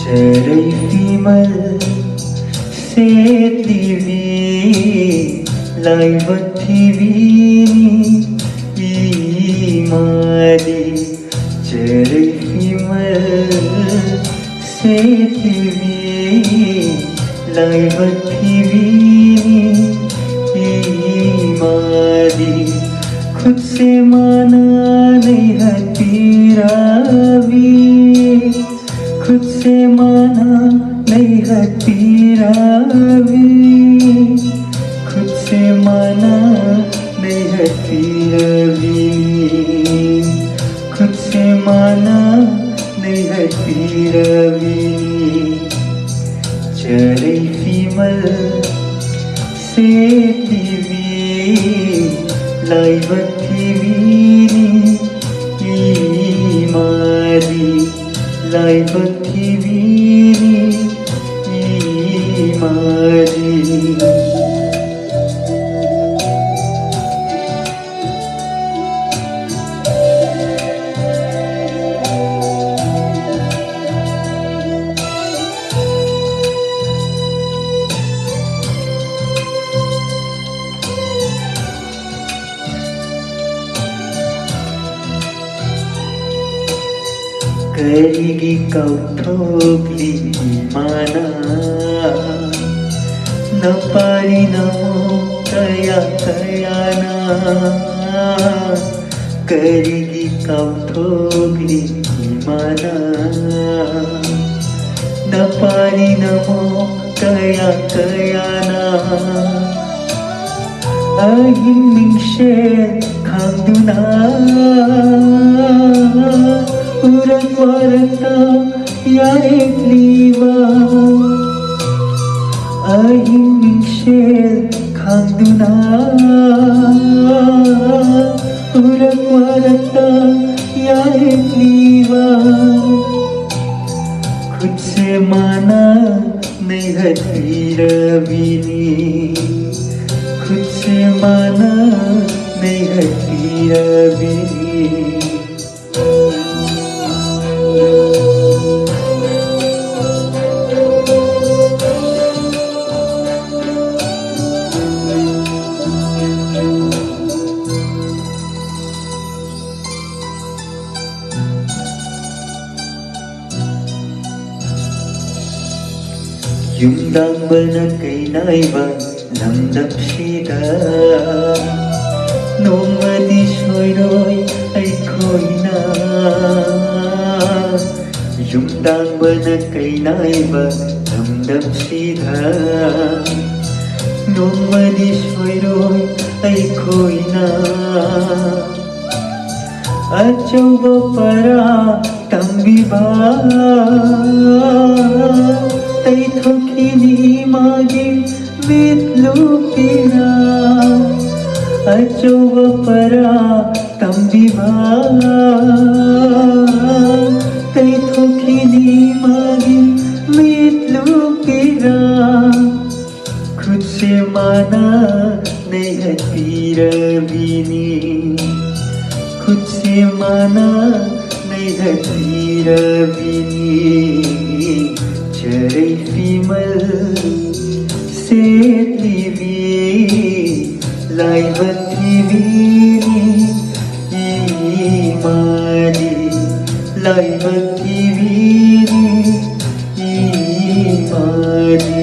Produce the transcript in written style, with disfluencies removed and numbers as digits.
चरै फिमल सेतलिवी लाइबथिवीनी इमादी चरै फिमल सेतलिवी लाइबथिवीनी इमादी खुद से माना नहीं हतीरावी खुद से माना नहीं हतीरावी खुद से माना नहीं हतीरावी खुद से माना नहीं हतीरावी चरै फिमल सेतलिवी लाइबथिवीनी इमादी लाइबथिवीनी इमादी करिगी कौठोगली माना न पारी न कया कयाना करिगी कौठोगली माना न पारी न कया कयाना अहिमिंशे खांदुना उरक वारता या एकलीवा अहिमिंशे खांदुना उरक वारता या एकलीवा खुद से माना नहीं हतीरावीनी खुद से माना नहीं हतीरावीनी Yumdang kay naiba lamdapsida Nomadi soyroy ay koy na Yumdang kay naiba lamdapsida Nomadi soyroy ay koy na Achauba para tambiba तै थोकिनी मागे वितलुपिना अचौव परा तंबिभा तै थोकिनी मागे वितलुपिना खुद से माना नहीं हतीरावीनी खुद से माना नहीं हतीरावीनी चरै फिमल सेतलिवी लाइबथिवीनी इमादी लाइबथिवीनी इमादी